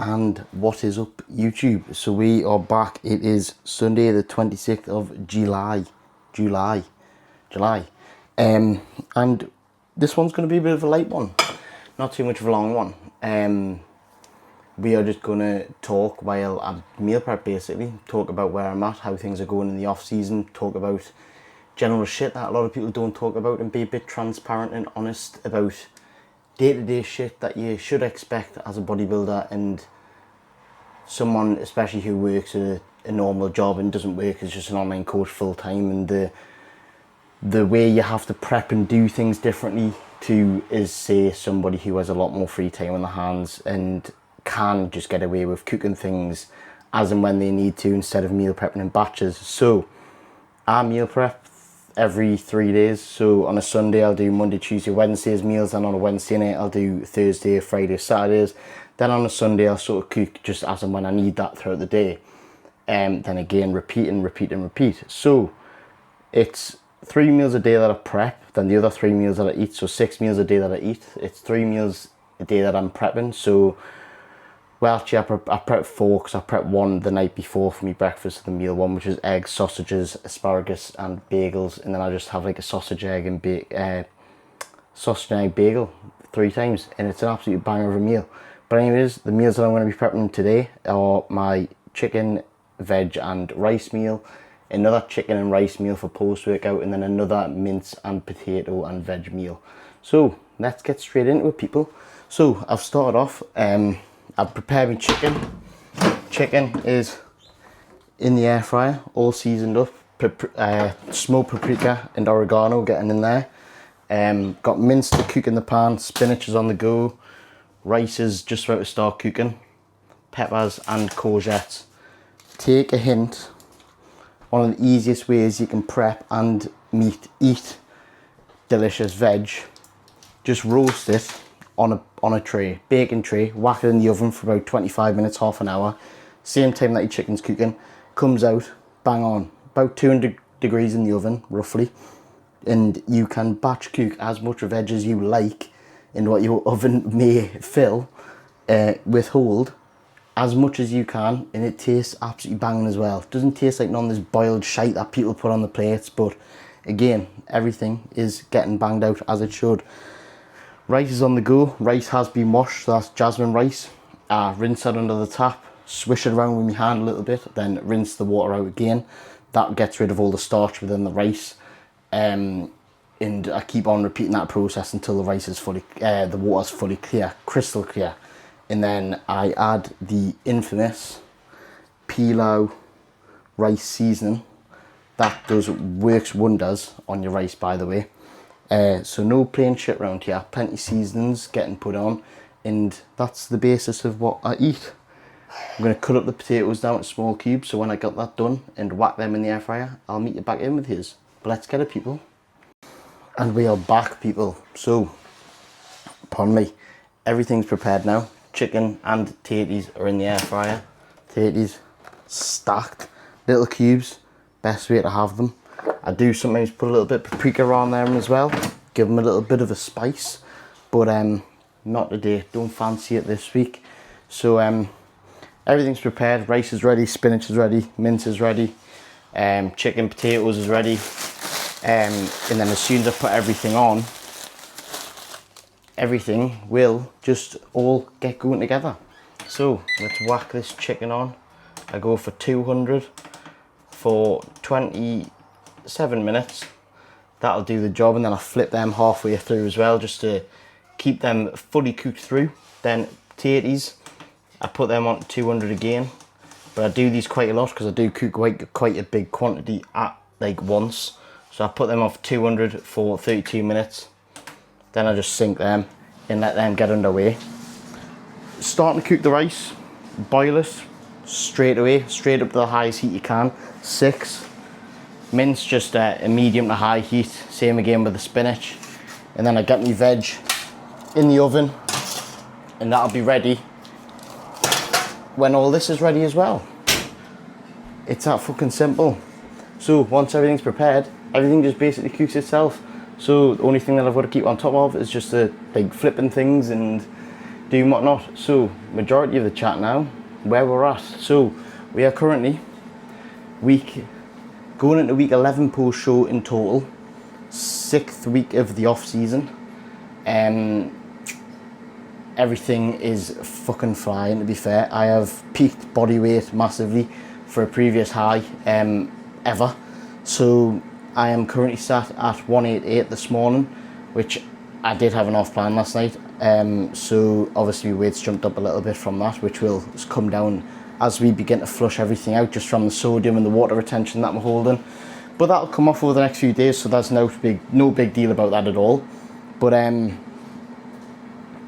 And what is up, YouTube? So we are back. It is Sunday the 26th of July. And this one's going to be a bit of a light one, not too much of a long one. We are just going to talk while I meal prep, basically talk about where I'm at, how things are going in the off season, talk about general shit that a lot of people don't talk about, and be a bit transparent and honest about day-to-day shit that you should expect as a bodybuilder and someone especially who works a normal job and doesn't work as just an online coach full-time, and the way you have to prep and do things differently to is, say, somebody who has a lot more free time on their hands and can just get away with cooking things as and when they need to instead of meal prepping in batches. So I meal prep every 3 days. So on a Sunday I'll do Monday, Tuesday, Wednesday's meals, and on a Wednesday night I'll do Thursday, Friday, Saturdays. Then on a Sunday I'll sort of cook just as and when I need that throughout the day. Then again repeat. So it's 3 meals a day that I prep, then the other 3 meals that I eat, so 6 meals a day that I eat. It's 3 meals a day that I'm prepping. So well, actually I prep 4 because I prep 1 the night before for my breakfast, the meal 1, which is eggs, sausages, asparagus and bagels, and then I just have like a sausage, egg and bagel 3 times, and it's an absolute banger of a meal. But anyways, the meals that I'm going to be prepping today are my chicken, veg and rice meal, another chicken and rice meal for post-workout, and then another mince and potato and veg meal. So let's get straight into it, people. So I've started off, I've prepared my chicken. Chicken is in the air fryer, all seasoned up. Smoked paprika and oregano getting in there. Got mince to cook in the pan, spinach is on the go, rice is just about to start cooking, peppers and courgettes. Take a hint, one of the easiest ways you can prep and eat delicious veg, just roast it on a tray, baking tray, whack it in the oven for about 25 minutes, half an hour, same time that your chicken's cooking, comes out, bang on, about 200 degrees in the oven, roughly, and you can batch cook as much veg as you like in what your oven may fill, withhold as much as you can, and it tastes absolutely banging as well. It doesn't taste like none of this boiled shite that people put on the plates, but again, everything is getting banged out as it should. Rice is on the go. Rice has been washed, so that's jasmine rice. Rinse that under the tap, swish it around with my hand a little bit, then rinse the water out again. That gets rid of all the starch within the rice. And I keep on repeating that process until the rice is the water's fully clear, crystal clear. And then I add the infamous pilau rice seasoning. That works wonders on your rice, by the way. So no plain shit around here, plenty seasonings getting put on, and that's the basis of what I eat. I'm going to cut up the potatoes down to small cubes, so when I got that done and whack them in the air fryer, I'll meet you back in with his. But let's get it, people. And we are back, people. So, pardon me, everything's prepared now. Chicken and tatties are in the air fryer. Tatties stacked, little cubes, best way to have them. I do sometimes put a little bit of paprika on there as well, give them a little bit of a spice, but not today, don't fancy it this week. So everything's prepared, rice is ready, spinach is ready, mince is ready, chicken, potatoes is ready, and then as soon as I put everything on, everything will just all get going together. So let's whack this chicken on. I go for 200 for 27 minutes. That'll do the job, and then I flip them halfway through as well just to keep them fully cooked through. Then tatties, I put them on 200 again, but I do these quite a lot because I do cook quite a big quantity at like once. So I put them off 200 for 32 minutes. Then I just sink them and let them get underway. Starting to cook the rice, boil it straight away, straight up to the highest heat you can, 6. Mince just a medium to high heat, same again with the spinach. And then I get my veg in the oven, and that'll be ready when all this is ready as well. It's that fucking simple. So once everything's prepared, everything just basically cooks itself. So the only thing that I've got to keep on top of is just like flipping things and doing whatnot. So majority of the chat now, where we're at. So we are currently going into week 11 post show in total, 6th week of the off season. Everything is fucking flying, to be fair. I have peaked body weight massively for a previous high ever. So I am currently sat at 188 this morning, which I did have an off plan last night. So obviously weight's jumped up a little bit from that, which will come down as we begin to flush everything out just from the sodium and the water retention that we're holding. But that'll come off over the next few days, so there's no big deal about that at all. But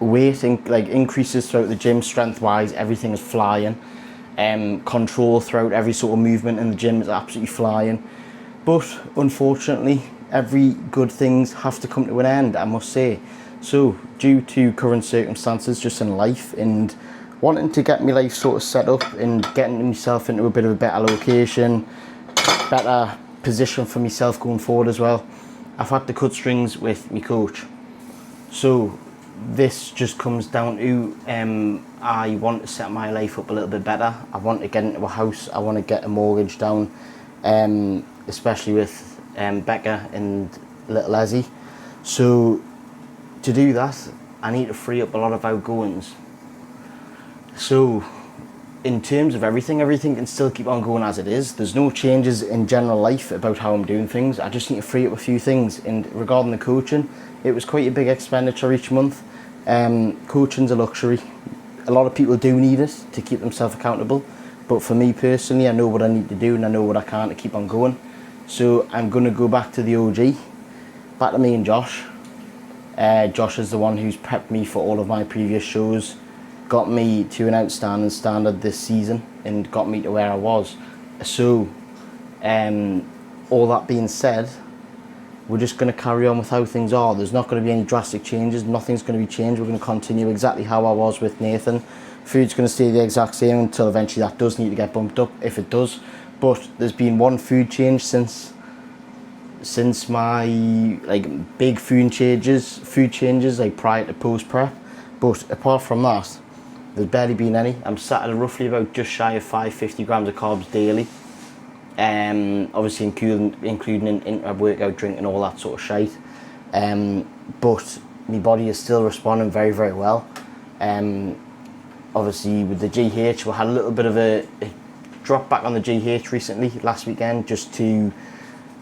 weight increases throughout the gym, strength wise, everything is flying. Control throughout every sort of movement in the gym is absolutely flying. But unfortunately, every good things have to come to an end, I must say. So due to current circumstances just in life and wanting to get my life sort of set up and getting myself into a bit of a better location, better position for myself going forward as well, I've had to cut strings with my coach. So this just comes down to I want to set my life up a little bit better. I want to get into a house. I want to get a mortgage down, especially with Becca and little Ezzy. So to do that, I need to free up a lot of outgoings. So in terms of everything can still keep on going as it is. There's no changes in general life about how I'm doing things. I just need to free up a few things. And regarding the coaching, it was quite a big expenditure each month. Coaching's a luxury. A lot of people do need it to keep themselves accountable. But for me personally, I know what I need to do and I know what I can to keep on going. So I'm going to go back to the OG, back to me and Josh. Josh is the one who's prepped me for all of my previous shows, got me to an outstanding standard this season and got me to where I was. So all that being said, we're just going to carry on with how things are. There's not going to be any drastic changes. Nothing's going to be changed. We're going to continue exactly how I was with Nathan. Food's going to stay the exact same until eventually that does need to get bumped up, if it does. But there's been one food change since my big food changes like prior to post prep. But apart from that, there's barely been any. I'm sat at roughly about just shy of 550 grams of carbs daily. Obviously including an intra-workout drink and all that sort of shite. But my body is still responding very, very well. Obviously with the GH, we had a little bit of a drop back on the GH recently, last weekend, just to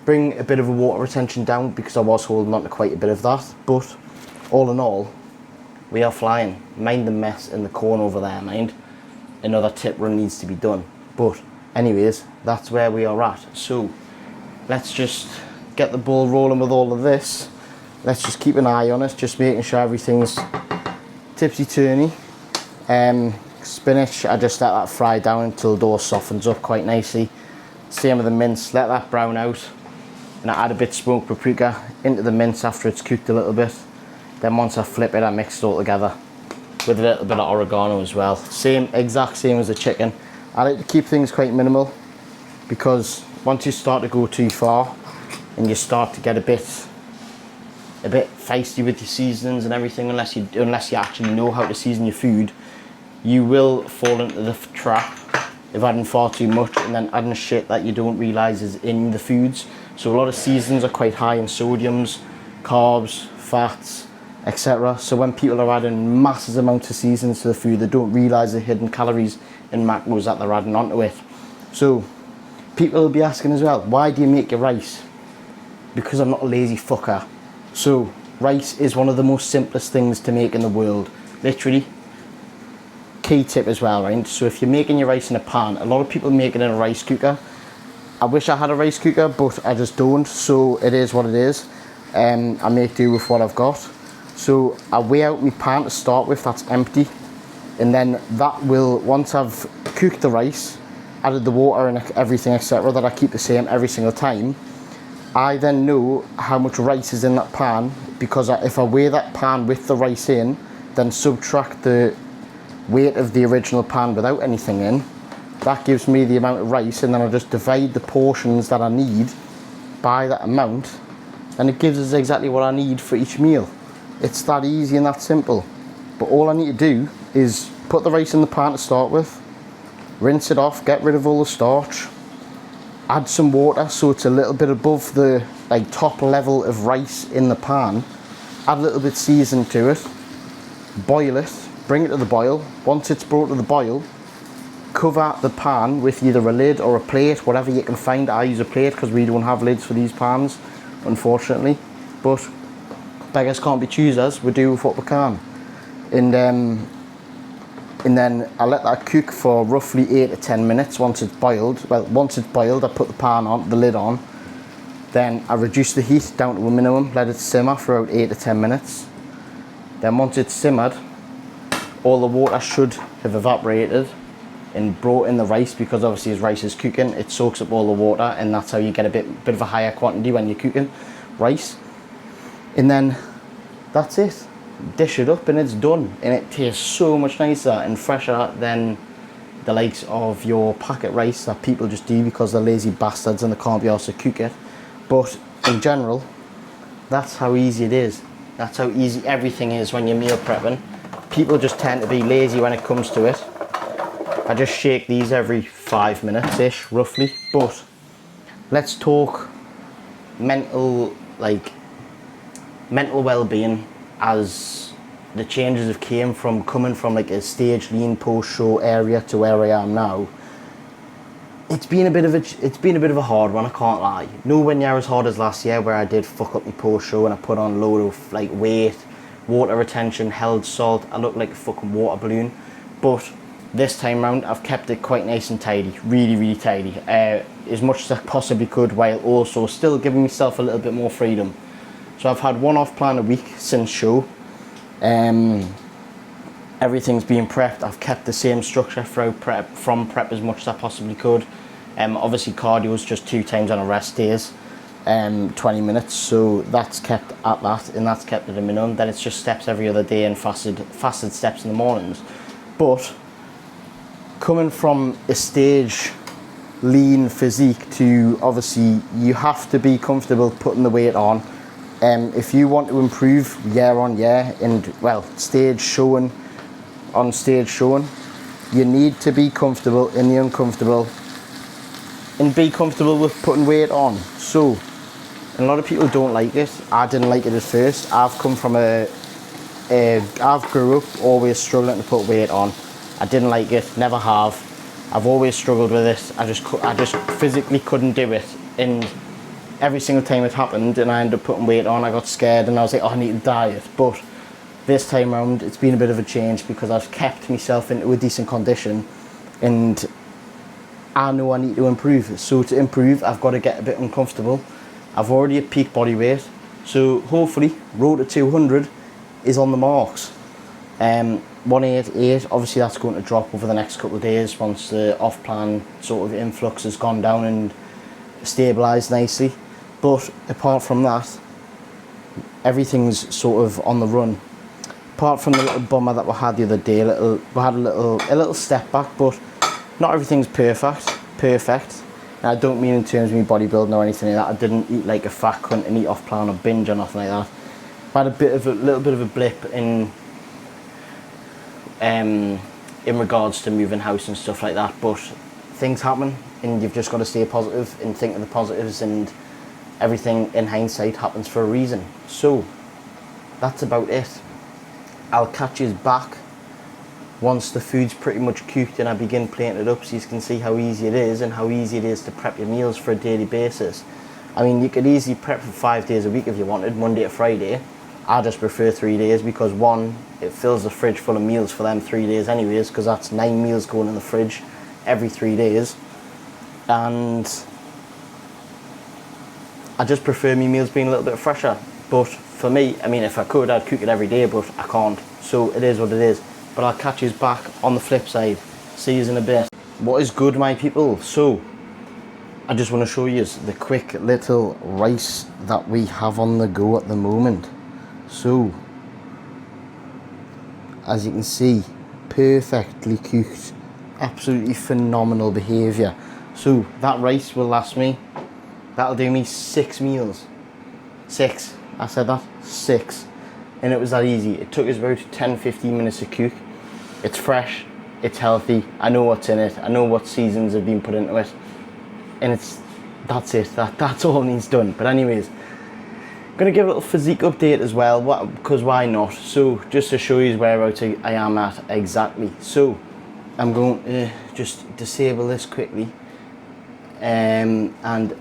bring a bit of a water retention down because I was holding on to quite a bit of that. But all in all, we are flying. Mind the mess in the corner over there, mind. Another tip run needs to be done. But anyways, that's where we are at. So let's just get the ball rolling with all of this. Let's just keep an eye on it, just making sure everything's tipsy-turny. Spinach, I just let that fry down until the dough softens up quite nicely. Same with the mince, let that brown out. And I add a bit of smoked paprika into the mince after it's cooked a little bit. Then once I flip it, I mix it all together with a little bit of oregano as well. Exact same as the chicken. I like to keep things quite minimal because once you start to go too far and you start to get a bit feisty with your seasonings and everything, unless you actually know how to season your food, you will fall into the trap of adding far too much and then adding shit that you don't realise is in the foods. So a lot of seasonings are quite high in sodiums, carbs, fats, etc. So when people are adding massive amounts of seasonings to the food, they don't realise the hidden calories and macros that they're adding onto it. So people will be asking as well, why do you make your rice? Because I'm not a lazy fucker. So rice is one of the most simplest things to make in the world, literally. Key tip as well, right? So if you're making your rice in a pan, a lot of people make it in a rice cooker. I wish I had a rice cooker, but I just don't, so it is what it is. I make do with what I've got. So I weigh out my pan to start with, that's empty, and then that will, once I've cooked the rice, added the water and everything, etc., that I keep the same every single time, I then know how much rice is in that pan, because if I weigh that pan with the rice in, then subtract the weight of the original pan without anything in, that gives me the amount of rice, and then I just divide the portions that I need by that amount, and it gives us exactly what I need for each meal. It's that easy and that simple. But all I need to do is put the rice in the pan to start with, rinse it off, get rid of all the starch, add some water so it's a little bit above the top level of rice in the pan, add a little bit seasoning to it, boil it, bring it to the boil. Once it's brought to the boil, cover the pan with either a lid or a plate, whatever you can find. I use a plate because we don't have lids for these pans, unfortunately, but beggars can't be choosers, we do with what we can. And then I let that cook for roughly 8 to 10 minutes once it's boiled. Well, once it's boiled, I put the pan on, the lid on, then I reduce the heat down to a minimum, let it simmer for about 8 to 10 minutes. Then once it's simmered, all the water should have evaporated and brought in the rice, because obviously as rice is cooking, it soaks up all the water, and that's how you get a bit of a higher quantity when you're cooking rice. And then that's it. Dish it up and it's done, and it tastes so much nicer and fresher than the likes of your packet rice that people just do because they're lazy bastards and they can't be arsed to cook it. But in general, that's how easy it is. That's how easy everything is when you're meal prepping. People just tend to be lazy when it comes to it. I just shake these every 5 minutes ish, roughly. But let's talk mental well-being, as the changes have came from coming from a stage lean post-show area to where I am now. It's been a bit of a hard one, I can't lie. Nowhere near as hard as last year, where I did fuck up my post-show and I put on a load of weight, water retention, held salt. I looked like a fucking water balloon. But this time round, I've kept it quite nice and tidy, really, really tidy, as much as I possibly could, while also still giving myself a little bit more freedom. So I've had one off plan a week since show. Everything's been prepped. I've kept the same structure throughout prep as much as I possibly could. Obviously cardio is just 2 times on a rest days, 20 minutes, so that's kept at that, and that's kept at a minimum. Then it's just steps every other day and fasted steps in the mornings. But coming from a stage lean physique to, obviously you have to be comfortable putting the weight on. If you want to improve year on year and stage showing, you need to be comfortable in the uncomfortable and be comfortable with putting weight on. So a lot of people don't like it. I didn't like it at first. I've come from I've grew up always struggling to put weight on. I didn't like it, never have. I've always struggled with it. I just physically couldn't do it, and every single time it happened and I ended up putting weight on, I got scared and I was like, oh, I need to diet. But this time round, it's been a bit of a change because I've kept myself into a decent condition, and I know I need to improve. So to improve, I've got to get a bit uncomfortable. I've already at peak body weight, so hopefully road to 200 is on the marks. 188, obviously that's going to drop over the next couple of days once the off-plan sort of influx has gone down and stabilised nicely. But apart from that, everything's sort of on the run. Apart from the little bummer that we had the other day, we had a little step back, but not everything's perfect. And I don't mean in terms of me bodybuilding or anything like that. I didn't eat like a fat cunt and eat off plan or binge or nothing like that. I had a little bit of a blip in regards to moving house and stuff like that, but things happen and you've just got to stay positive and think of the positives, and everything in hindsight happens for a reason. So that's about it. I'll catch you back once the food's pretty much cooked and I begin plating it up, so you can see how easy it is and how easy it is to prep your meals for a daily basis. I mean, you could easily prep for 5 days a week if you wanted, Monday to Friday. I just prefer 3 days because, one, it fills the fridge full of meals for them 3 days anyways, because that's 9 meals going in the fridge every 3 days. And I just prefer my meals being a little bit fresher. But for me, I mean, if I could, I'd cook it every day, but I can't. So it is what it is. But I'll catch you back on the flip side. See you in a bit. What is good, my people? So I just want to show you the quick little rice that we have on the go at the moment. So, as you can see, perfectly cooked, absolutely phenomenal behaviour. So that rice will last me, that'll do me 6 meals. 6, I said that, 6. and it was that easy. It took us about 10-15 minutes to cook. It's fresh, it's healthy, I know what's in it, I know what seasons have been put into it, and that's it, that's all needs done. But anyways, I'm going to give a little physique update as well, because why not? So just to show you whereabouts I am at exactly. So I'm going to just disable this quickly and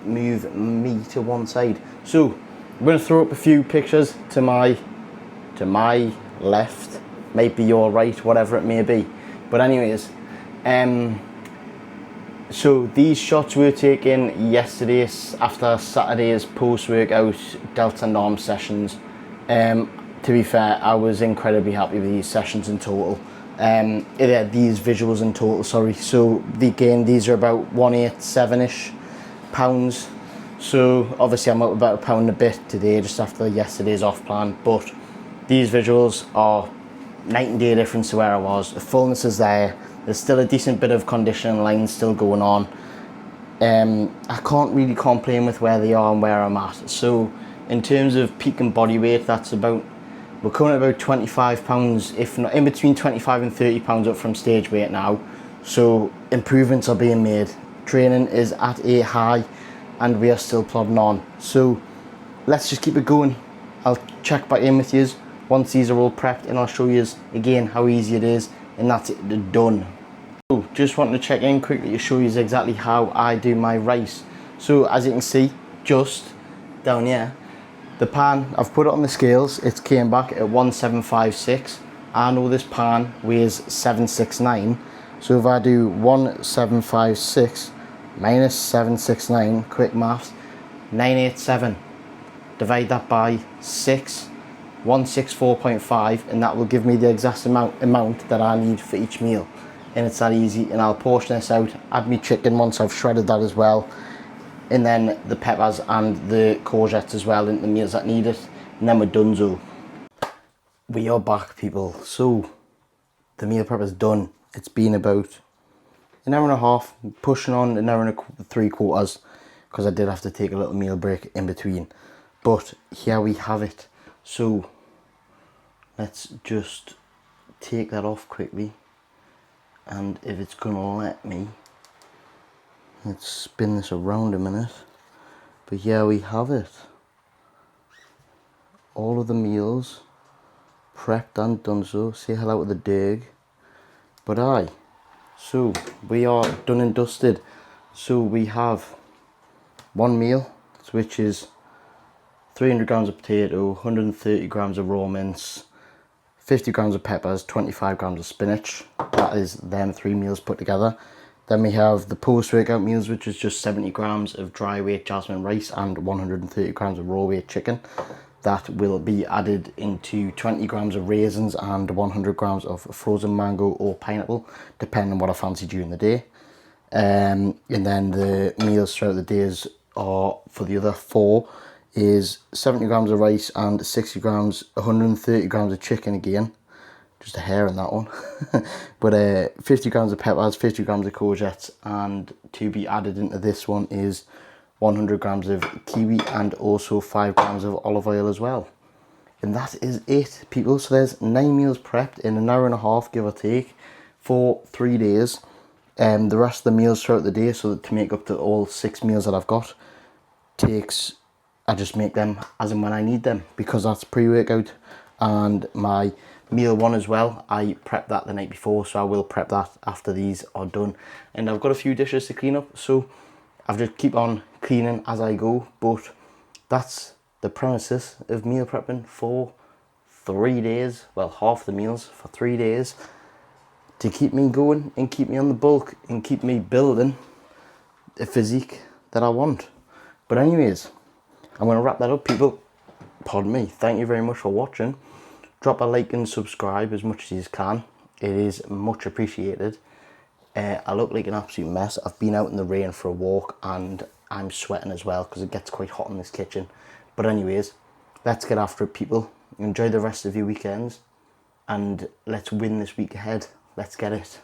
move me to one side. So I'm going to throw up a few pictures to my left, maybe your right, whatever it may be. But anyways, so these shots were taken yesterday after Saturday's post-workout delts and arm sessions. To be fair, I was incredibly happy with these sessions in total. These visuals in total, sorry. So these are about 187-ish pounds. So obviously I'm up about £1 and a bit today, just after yesterday's off plan. But these visuals are night and day difference to where I was. The fullness is there. There's still a decent bit of conditioning lines still going on. I can't really complain with where they are and where I'm at. So in terms of peak and body weight, we're coming at about 25 pounds, if not in between 25 and 30 pounds up from stage weight now. So improvements are being made. Training is at a high and we are still plodding on. So let's just keep it going. I'll check back in with you once these are all prepped, and I'll show you again how easy it is, and that's it, done. So just wanted to check in quickly to show you exactly how I do my rice. So as you can see, just down here, the pan, I've put it on the scales, it came back at 1756. I know this pan weighs 769, so if I do 1756 minus 769, quick maths, 987. Divide that by 6, 164.5, and that will give me the exact amount that I need for each meal. And it's that easy, and I'll portion this out, add me chicken once I've shredded that as well, and then the peppers and the courgettes as well into the meals that need it, and then we're donezo. We are back, people. So the meal prep is done. It's been about an hour and a half, pushing on an hour and 3/4, because I did have to take a little meal break in between. But here we have it. So let's just take that off quickly, and if it's gonna let me, let's spin this around a minute. But here we have it. All of the meals prepped and done. So say hello to the dig. But so we are done and dusted. So we have one meal, which is 300 grams of potato, 130 grams of raw mince, 50 grams of peppers, 25 grams of spinach. That is them 3 meals put together. Then we have the post-workout meals, which is just 70 grams of dry weight jasmine rice and 130 grams of raw weight chicken. That will be added into 20 grams of raisins and 100 grams of frozen mango or pineapple, depending on what I fancy during the day. And then the meals throughout the days are, for the other 4, is 70 grams of rice and 60 grams, 130 grams of chicken again. Just a hair in that one. But 50 grams of peppers, 50 grams of courgettes, and to be added into this one is 100 grams of kiwi and also 5 grams of olive oil as well. And that is it, people. So there's 9 meals prepped in an hour and a half, give or take, for 3 days. The rest of the meals throughout the day, so that to make up to all 6 meals that I've got, I just make them as and when I need them, because that's pre-workout. And my meal 1 as well, I prep that the night before, so I will prep that after these are done. And I've got a few dishes to clean up, so I've just keep on cleaning as I go. But that's the premises of meal prepping for 3 days, well, half the meals for 3 days, to keep me going and keep me on the bulk and keep me building a physique that I want. But anyways, I'm going to wrap that up, people. Pardon me. Thank you very much for watching. Drop a like and subscribe as much as you can. It is much appreciated. I look like an absolute mess. I've been out in the rain for a walk and I'm sweating as well because it gets quite hot in this kitchen. But anyways, let's get after it, people. Enjoy the rest of your weekends and let's win this week ahead. Let's get it.